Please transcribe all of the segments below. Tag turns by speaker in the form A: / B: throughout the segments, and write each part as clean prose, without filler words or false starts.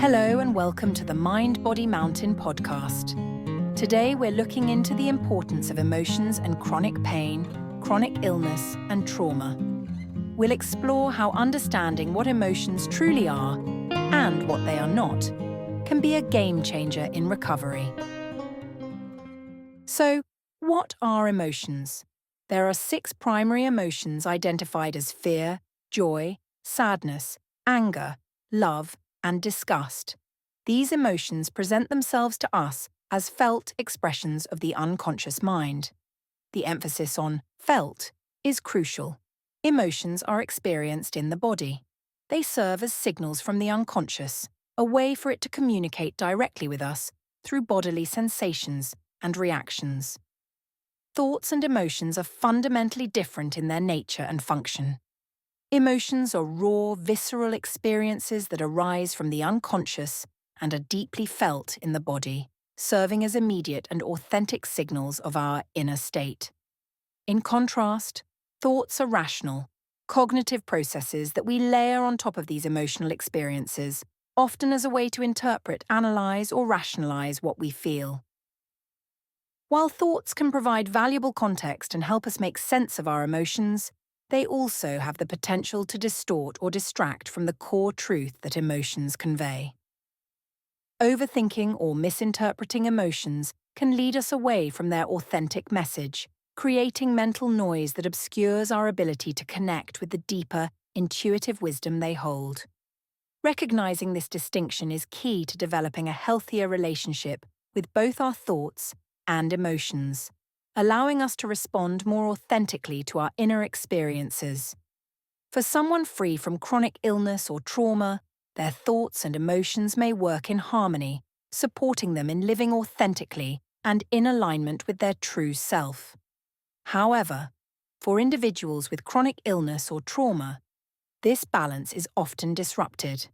A: Hello and welcome to the Mind Body Mountain podcast. Today we're looking into the importance of emotions and chronic pain, chronic illness and trauma. We'll explore how understanding what emotions truly are and what they are not can be a game changer in recovery. So, what are emotions? There are 6 primary emotions identified as fear, joy, sadness, anger, love, and disgust. These emotions present themselves to us as felt expressions of the unconscious mind. The emphasis on felt is crucial. Emotions are experienced in the body. They serve as signals from the unconscious, a way for it to communicate directly with us through bodily sensations and reactions. Thoughts and emotions are fundamentally different in their nature and function. Emotions are raw, visceral experiences that arise from the unconscious and are deeply felt in the body, serving as immediate and authentic signals of our inner state. In contrast, thoughts are rational, cognitive processes that we layer on top of these emotional experiences, often as a way to interpret, analyze, or rationalize what we feel. While thoughts can provide valuable context and help us make sense of our emotions, they also have the potential to distort or distract from the core truth that emotions convey. Overthinking or misinterpreting emotions can lead us away from their authentic message, creating mental noise that obscures our ability to connect with the deeper, intuitive wisdom they hold. Recognizing this distinction is key to developing a healthier relationship with both our thoughts and emotions, allowing us to respond more authentically to our inner experiences. For someone free from chronic illness or trauma, their thoughts and emotions may work in harmony, supporting them in living authentically and in alignment with their true self. However, for individuals with chronic illness or trauma, this balance is often disrupted.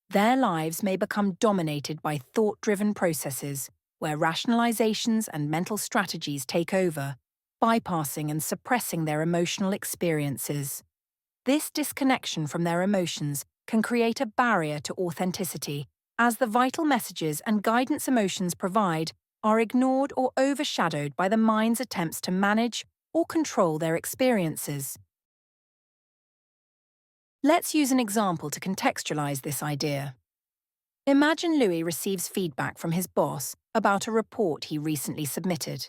A: Their lives may become dominated by thought-driven processes where rationalizations and mental strategies take over, bypassing and suppressing their emotional experiences. This disconnection from their emotions can create a barrier to authenticity, as the vital messages and guidance emotions provide are ignored or overshadowed by the mind's attempts to manage or control their experiences. Let's use an example to contextualize this idea. Imagine Louis receives feedback from his boss about a report he recently submitted.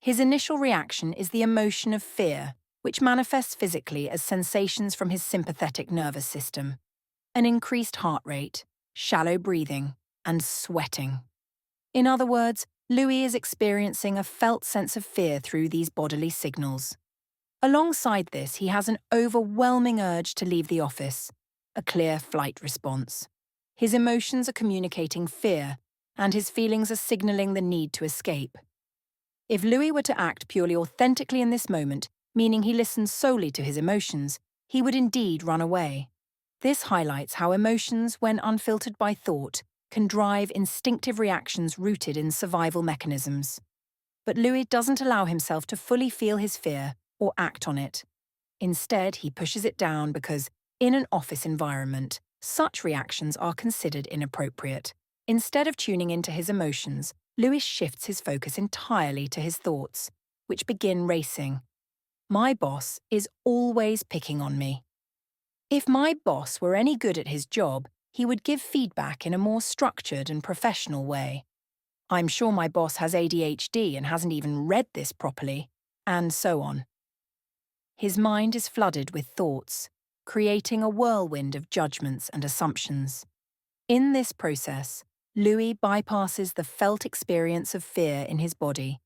A: His initial reaction is the emotion of fear, which manifests physically as sensations from his sympathetic nervous system, an increased heart rate, shallow breathing, and sweating. In other words, Louis is experiencing a felt sense of fear through these bodily signals. Alongside this, he has an overwhelming urge to leave the office, a clear flight response. His emotions are communicating fear, and his feelings are signaling the need to escape. If Louis were to act purely authentically in this moment, meaning he listens solely to his emotions, he would indeed run away. This highlights how emotions, when unfiltered by thought, can drive instinctive reactions rooted in survival mechanisms. But Louis doesn't allow himself to fully feel his fear or act on it. Instead, he pushes it down because, in an office environment, such reactions are considered inappropriate. Instead of tuning into his emotions, Louis shifts his focus entirely to his thoughts, which begin racing. My boss is always picking on me. If my boss were any good at his job, he would give feedback in a more structured and professional way. I'm sure my boss has ADHD and hasn't even read this properly, and so on. His mind is flooded with thoughts, creating a whirlwind of judgments and assumptions. In this process, Louis bypasses the felt experience of fear in his body,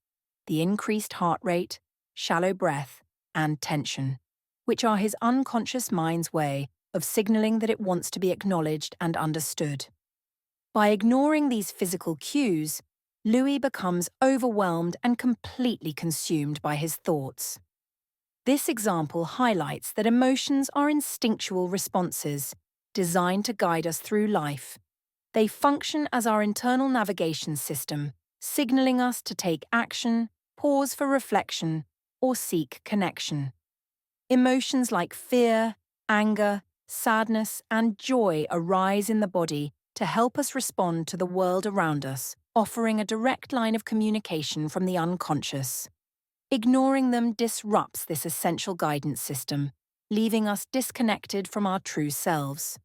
A: the increased heart rate, shallow breath, and tension, which are his unconscious mind's way of signaling that it wants to be acknowledged and understood. By ignoring these physical cues, Louis becomes overwhelmed and completely consumed by his thoughts. This example highlights that emotions are instinctual responses designed to guide us through life. They function as our internal navigation system, signaling us to take action, pause for reflection, or seek connection. Emotions like fear, anger, sadness, and joy arise in the body to help us respond to the world around us, offering a direct line of communication from the unconscious. Ignoring them disrupts this essential guidance system, leaving us disconnected from our true selves.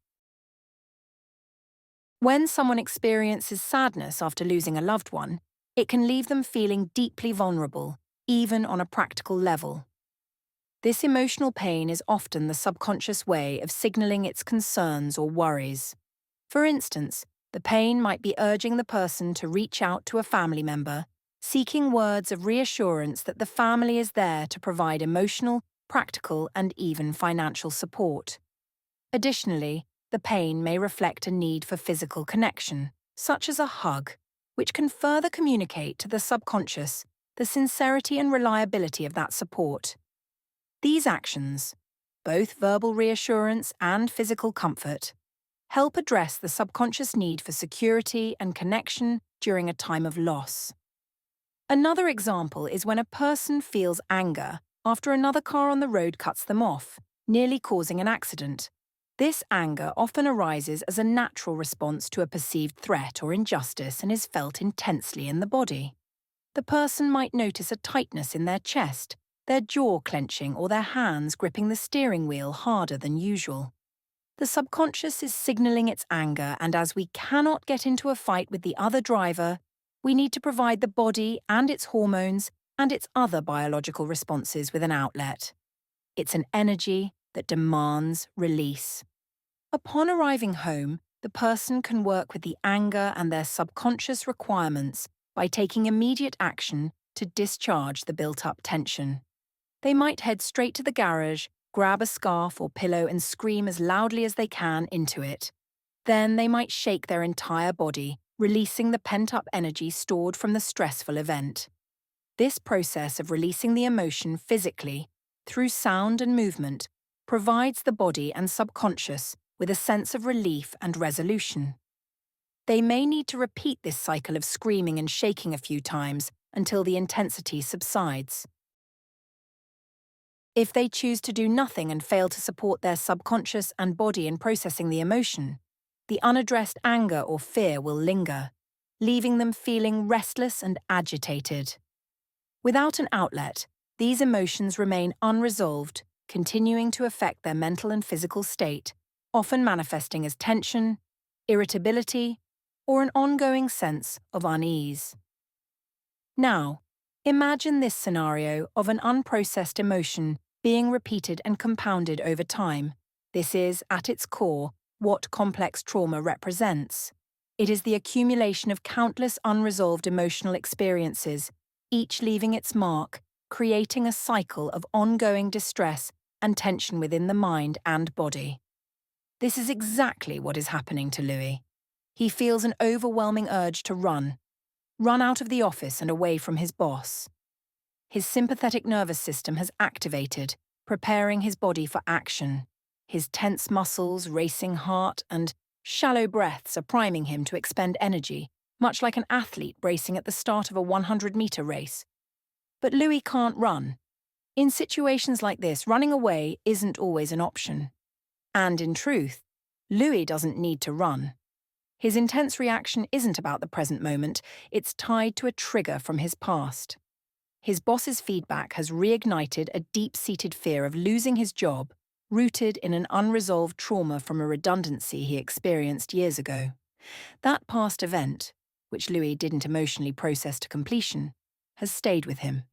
A: When someone experiences sadness after losing a loved one, it can leave them feeling deeply vulnerable, even on a practical level. This emotional pain is often the subconscious way of signaling its concerns or worries. For instance, the pain might be urging the person to reach out to a family member, seeking words of reassurance that the family is there to provide emotional, practical, and even financial support. Additionally, the pain may reflect a need for physical connection, such as a hug, which can further communicate to the subconscious the sincerity and reliability of that support. These actions, both verbal reassurance and physical comfort, help address the subconscious need for security and connection during a time of loss. Another example is when a person feels anger after another car on the road cuts them off, nearly causing an accident. This anger often arises as a natural response to a perceived threat or injustice and is felt intensely in the body. The person might notice a tightness in their chest, their jaw clenching, or their hands gripping the steering wheel harder than usual. The subconscious is signaling its anger, and as we cannot get into a fight with the other driver, we need to provide the body and its hormones and its other biological responses with an outlet. It's an energy that demands release. Upon arriving home, the person can work with the anger and their subconscious requirements by taking immediate action to discharge the built-up tension. They might head straight to the garage, grab a scarf or pillow and scream as loudly as they can into it. Then they might shake their entire body, releasing the pent-up energy stored from the stressful event. This process of releasing the emotion physically, through sound and movement, provides the body and subconscious with a sense of relief and resolution. They may need to repeat this cycle of screaming and shaking a few times until the intensity subsides. If they choose to do nothing and fail to support their subconscious and body in processing the emotion, the unaddressed anger or fear will linger, leaving them feeling restless and agitated. Without an outlet, these emotions remain unresolved, continuing to affect their mental and physical state, often manifesting as tension, irritability, or an ongoing sense of unease. Now, imagine this scenario of an unprocessed emotion being repeated and compounded over time. This is, at its core, what complex trauma represents. It is the accumulation of countless unresolved emotional experiences, each leaving its mark, creating a cycle of ongoing distress and tension within the mind and body. This is exactly what is happening to Louis. He feels an overwhelming urge to run out of the office and away from his boss. His sympathetic nervous system has activated, preparing his body for action. His tense muscles, racing heart, and shallow breaths are priming him to expend energy, much like an athlete bracing at the start of a 100-meter race. But Louis can't run. In situations like this, running away isn't always an option. And in truth, Louis doesn't need to run. His intense reaction isn't about the present moment, it's tied to a trigger from his past. His boss's feedback has reignited a deep-seated fear of losing his job, rooted in an unresolved trauma from a redundancy he experienced years ago. That past event, which Louis didn't emotionally process to completion, has stayed with him,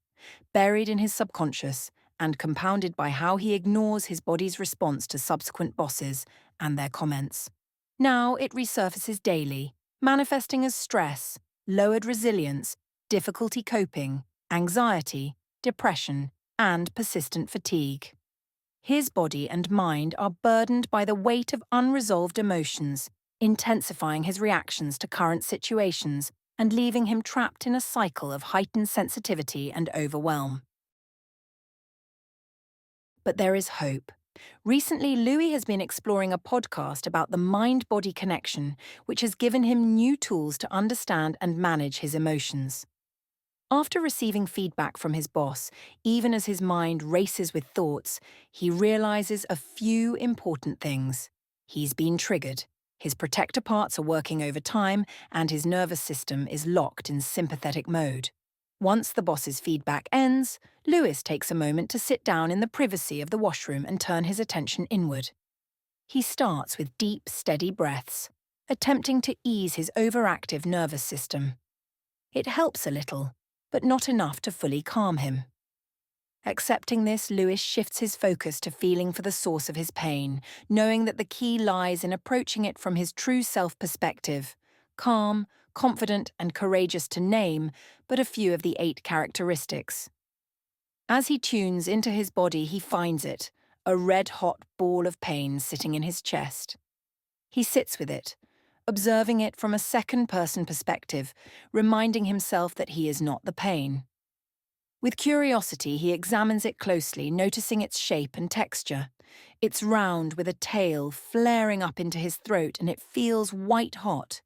A: buried in his subconscious and compounded by how he ignores his body's response to subsequent bosses and their comments. Now it resurfaces daily, manifesting as stress, lowered resilience, difficulty coping, anxiety, depression, and persistent fatigue. His body and mind are burdened by the weight of unresolved emotions, intensifying his reactions to current situations and leaving him trapped in a cycle of heightened sensitivity and overwhelm. But there is hope. Recently, Louis has been exploring a podcast about the mind-body connection, which has given him new tools to understand and manage his emotions. After receiving feedback from his boss, even as his mind races with thoughts, he realizes a few important things. He's been triggered. His protector parts are working overtime, and his nervous system is locked in sympathetic mode. Once the boss's feedback ends, Lewis takes a moment to sit down in the privacy of the washroom and turn his attention inward. He starts with deep, steady breaths, attempting to ease his overactive nervous system. It helps a little, but not enough to fully calm him. Accepting this, Lewis shifts his focus to feeling for the source of his pain, knowing that the key lies in approaching it from his true self perspective, calm, confident, and courageous to name but a few of the 8 characteristics. As he tunes into his body, he finds it, a red-hot ball of pain sitting in his chest. He sits with it, observing it from a second-person perspective, reminding himself that he is not the pain. With curiosity, he examines it closely, noticing its shape and texture. It's round with a tail flaring up into his throat, and it feels white-hot.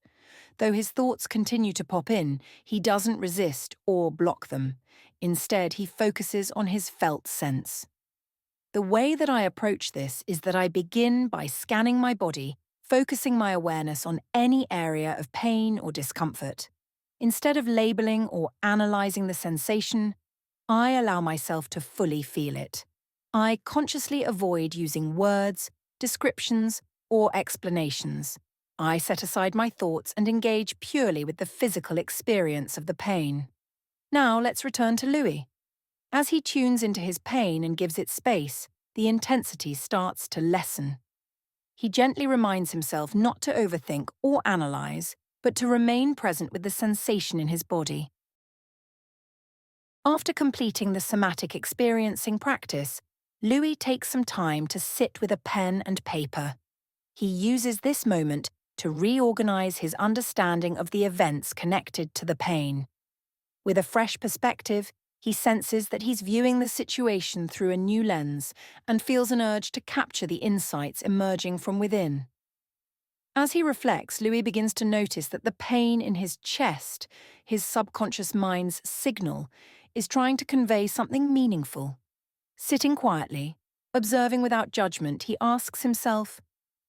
A: Though his thoughts continue to pop in, he doesn't resist or block them. Instead, he focuses on his felt sense. The way that I approach this is that I begin by scanning my body, focusing my awareness on any area of pain or discomfort. Instead of labeling or analyzing the sensation, I allow myself to fully feel it. I consciously avoid using words, descriptions, or explanations. I set aside my thoughts and engage purely with the physical experience of the pain. Now let's return to Louis. As he tunes into his pain and gives it space, the intensity starts to lessen. He gently reminds himself not to overthink or analyze, but to remain present with the sensation in his body. After completing the somatic experiencing practice, Louis takes some time to sit with a pen and paper. He uses this moment to reorganize his understanding of the events connected to the pain. With a fresh perspective, he senses that he's viewing the situation through a new lens and feels an urge to capture the insights emerging from within. As he reflects, Louis begins to notice that the pain in his chest, his subconscious mind's signal, is trying to convey something meaningful. Sitting quietly, observing without judgment, he asks himself,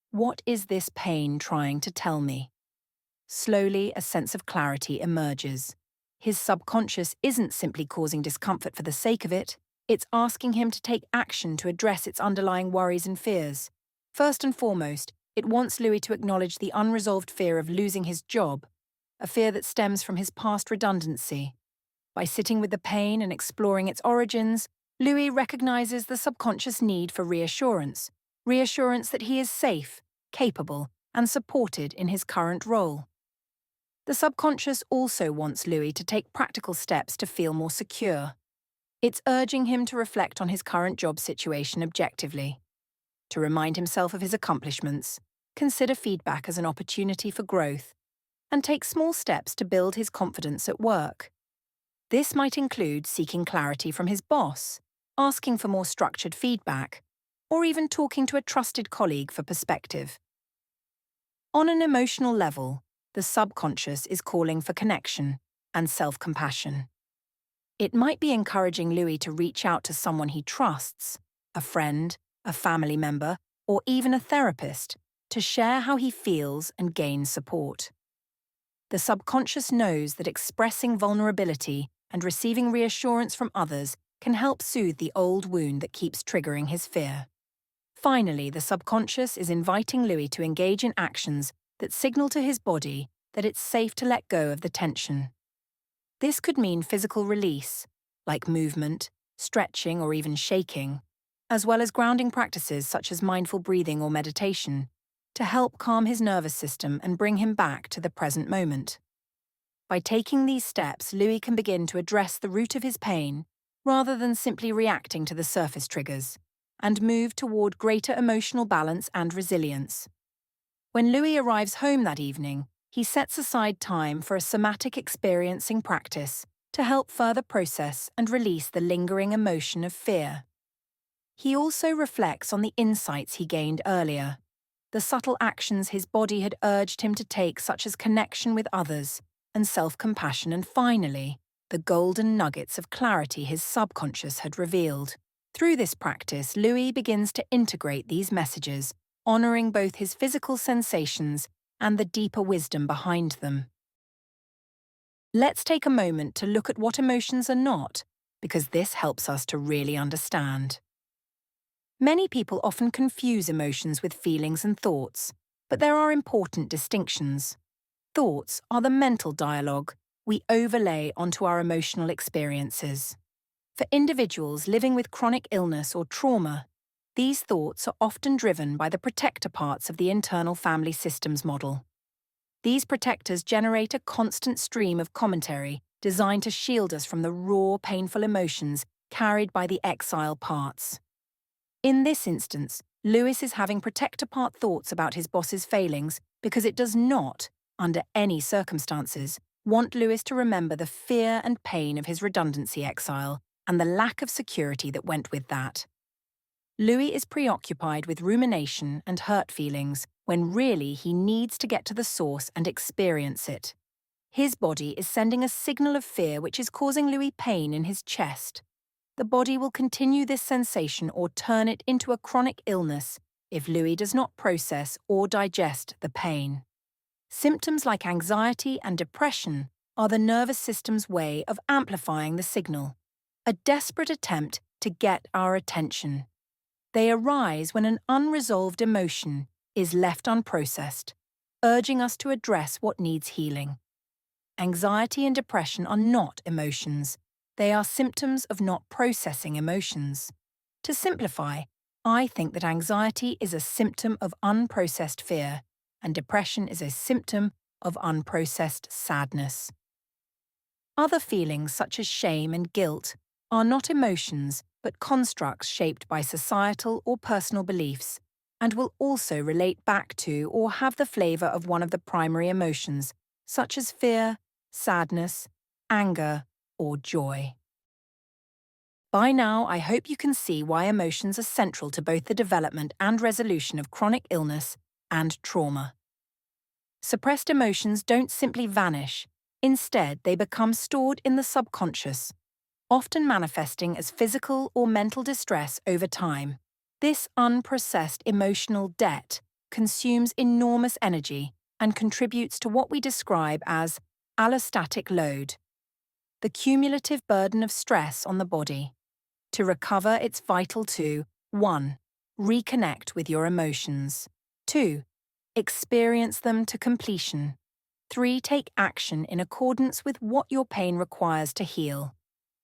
A: "What is this pain trying to tell me?" Slowly, a sense of clarity emerges. His subconscious isn't simply causing discomfort for the sake of it, it's asking him to take action to address its underlying worries and fears. First and foremost, it wants Louis to acknowledge the unresolved fear of losing his job, a fear that stems from his past redundancy. By sitting with the pain and exploring its origins, Louis recognizes the subconscious need for reassurance that he is safe, capable, and supported in his current role. The subconscious also wants Louis to take practical steps to feel more secure. It's urging him to reflect on his current job situation objectively, to remind himself of his accomplishments, consider feedback as an opportunity for growth, and take small steps to build his confidence at work. This might include seeking clarity from his boss, asking for more structured feedback, or even talking to a trusted colleague for perspective. On an emotional level, the subconscious is calling for connection and self-compassion. It might be encouraging Louis to reach out to someone he trusts, a friend, a family member, or even a therapist, to share how he feels and gain support. The subconscious knows that expressing vulnerability and receiving reassurance from others can help soothe the old wound that keeps triggering his fear. Finally, the subconscious is inviting Louis to engage in actions that signal to his body that it's safe to let go of the tension. This could mean physical release, like movement, stretching, or even shaking, as well as grounding practices such as mindful breathing or meditation, to help calm his nervous system and bring him back to the present moment. By taking these steps, Louis can begin to address the root of his pain rather than simply reacting to the surface triggers, and move toward greater emotional balance and resilience. When Louis arrives home that evening, he sets aside time for a somatic experiencing practice to help further process and release the lingering emotion of fear. He also reflects on the insights he gained earlier, the subtle actions his body had urged him to take, such as connection with others and self-compassion, and finally, the golden nuggets of clarity his subconscious had revealed. Through this practice, Louis begins to integrate these messages, honoring both his physical sensations and the deeper wisdom behind them. Let's take a moment to look at what emotions are not, because this helps us to really understand. Many people often confuse emotions with feelings and thoughts, but there are important distinctions. Thoughts are the mental dialogue we overlay onto our emotional experiences. For individuals living with chronic illness or trauma, these thoughts are often driven by the protector parts of the internal family systems model. These protectors generate a constant stream of commentary designed to shield us from the raw, painful emotions carried by the exile parts. In this instance, Lewis is having protector part thoughts about his boss's failings because it does not, under any circumstances, want Lewis to remember the fear and pain of his redundancy exile and the lack of security that went with that. Louis is preoccupied with rumination and hurt feelings when really he needs to get to the source and experience it. His body is sending a signal of fear which is causing Louis pain in his chest. The body will continue this sensation or turn it into a chronic illness if Louis does not process or digest the pain. Symptoms like anxiety and depression are the nervous system's way of amplifying the signal, a desperate attempt to get our attention. They arise when an unresolved emotion is left unprocessed, urging us to address what needs healing. Anxiety and depression are not emotions. They are symptoms of not processing emotions. To simplify, I think that anxiety is a symptom of unprocessed fear, and depression is a symptom of unprocessed sadness. Other feelings such as shame and guilt are not emotions but constructs shaped by societal or personal beliefs, and will also relate back to or have the flavor of one of the primary emotions, such as fear, sadness, anger, or joy. By now, I hope you can see why emotions are central to both the development and resolution of chronic illness and trauma. Suppressed emotions don't simply vanish. Instead, they become stored in the subconscious, often manifesting as physical or mental distress over time. This unprocessed emotional debt consumes enormous energy and contributes to what we describe as allostatic load, the cumulative burden of stress on the body. To recover, it's vital to 1. Reconnect with your emotions. 2. Experience them to completion. 3. Take action in accordance with what your pain requires to heal.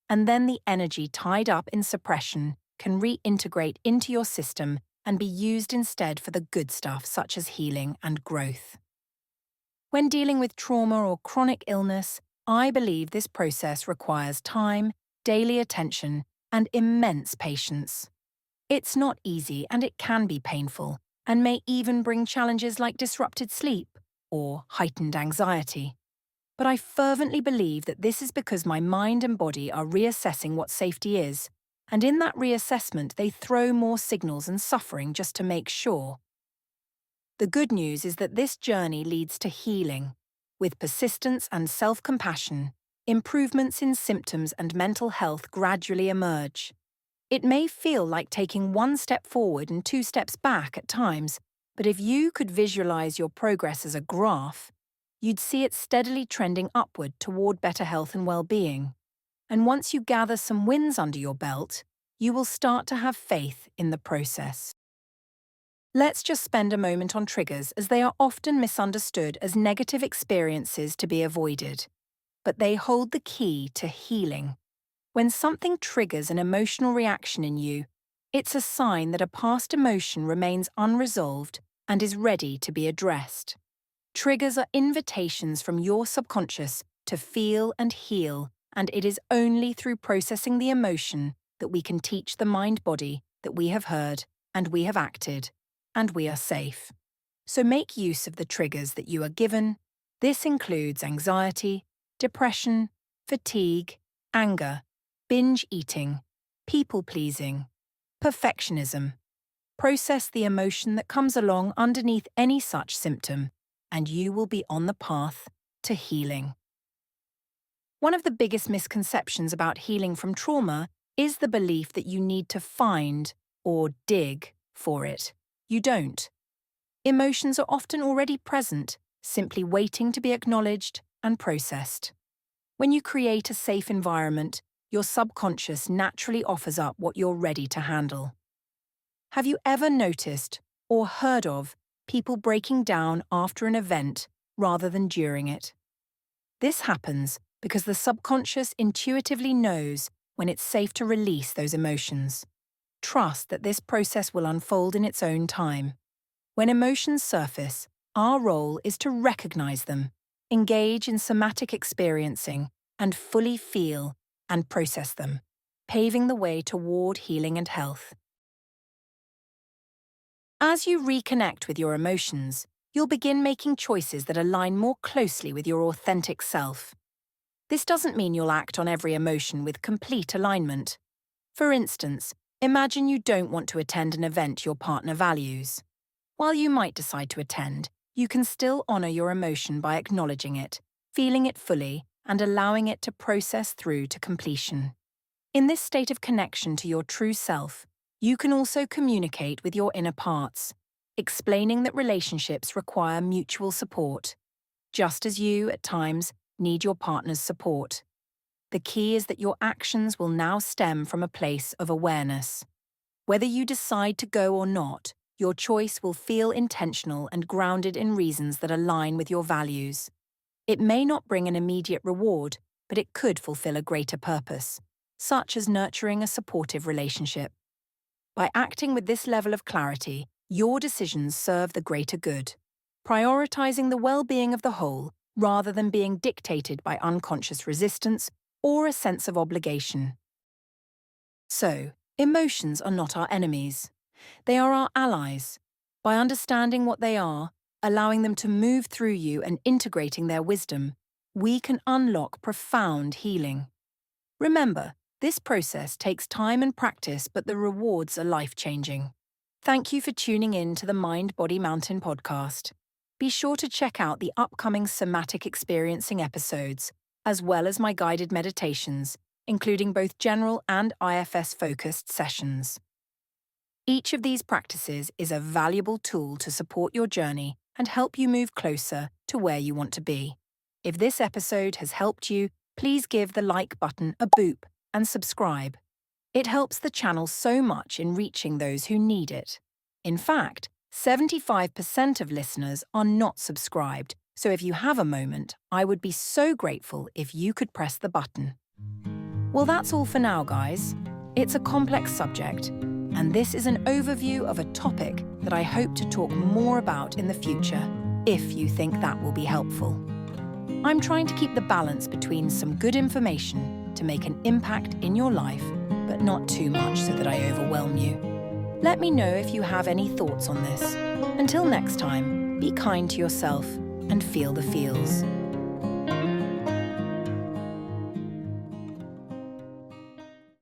A: And then the energy tied up in suppression can reintegrate into your system and be used instead for the good stuff such as healing and growth. When dealing with trauma or chronic illness, I believe this process requires time, daily attention, and immense patience. It's not easy and it can be painful, and may even bring challenges like disrupted sleep or heightened anxiety. But I fervently believe that this is because my mind and body are reassessing what safety is, and in that reassessment they throw more signals and suffering just to make sure. The good news is that this journey leads to healing. With persistence and self-compassion, improvements in symptoms and mental health gradually emerge. It may feel like taking 1 step forward and 2 steps back at times, but if you could visualize your progress as a graph, you'd see it steadily trending upward toward better health and well-being. And once you gather some wins under your belt, you will start to have faith in the process. Let's just spend a moment on triggers, as they are often misunderstood as negative experiences to be avoided. But they hold the key to healing. When something triggers an emotional reaction in you, it's a sign that a past emotion remains unresolved and is ready to be addressed. Triggers are invitations from your subconscious to feel and heal, and it is only through processing the emotion that we can teach the mind-body that we have heard and we have acted, and we are safe. So make use of the triggers that you are given. This includes anxiety, depression, fatigue, anger, binge eating, people-pleasing, perfectionism. Process the emotion that comes along underneath any such symptom, and you will be on the path to healing. One of the biggest misconceptions about healing from trauma is the belief that you need to find or dig for it. You don't. Emotions are often already present, simply waiting to be acknowledged and processed. When you create a safe environment, your subconscious naturally offers up what you're ready to handle. Have you ever noticed or heard of people breaking down after an event rather than during it? This happens because the subconscious intuitively knows when it's safe to release those emotions. Trust that this process will unfold in its own time. When emotions surface, our role is to recognize them, engage in somatic experiencing, and fully feel and process them, paving the way toward healing and health. As you reconnect with your emotions, you'll begin making choices that align more closely with your authentic self. This doesn't mean you'll act on every emotion with complete alignment. For instance, imagine you don't want to attend an event your partner values. While you might decide to attend, you can still honor your emotion by acknowledging it, feeling it fully, and allowing it to process through to completion. In this state of connection to your true self, you can also communicate with your inner parts, explaining that relationships require mutual support, just as you, at times, need your partner's support. The key is that your actions will now stem from a place of awareness. Whether you decide to go or not, your choice will feel intentional and grounded in reasons that align with your values. It may not bring an immediate reward, but it could fulfill a greater purpose, such as nurturing a supportive relationship. By acting with this level of clarity, your decisions serve the greater good, prioritizing the well-being of the whole rather than being dictated by unconscious resistance or a sense of obligation. So, emotions are not our enemies. They are our allies. By understanding what they are, allowing them to move through you and integrating their wisdom, we can unlock profound healing. Remember, this process takes time and practice, but the rewards are life-changing. Thank you for tuning in to the Mind Body Mountain podcast. Be sure to check out the upcoming Somatic Experiencing episodes, as well as my guided meditations, including both general and IFS-focused sessions. Each of these practices is a valuable tool to support your journey and help you move closer to where you want to be. If this episode has helped you, please give the like button a boop and subscribe. It helps the channel so much in reaching those who need it. In fact, 75% of listeners are not subscribed, so if you have a moment, I would be so grateful if you could press the button. Well, that's all for now, guys. It's a complex subject, and this is an overview of a topic that I hope to talk more about in the future, if you think that will be helpful. I'm trying to keep the balance between some good information to make an impact in your life, but not too much so that I overwhelm you. Let me know if you have any thoughts on this. Until next time, be kind to yourself and feel the feels.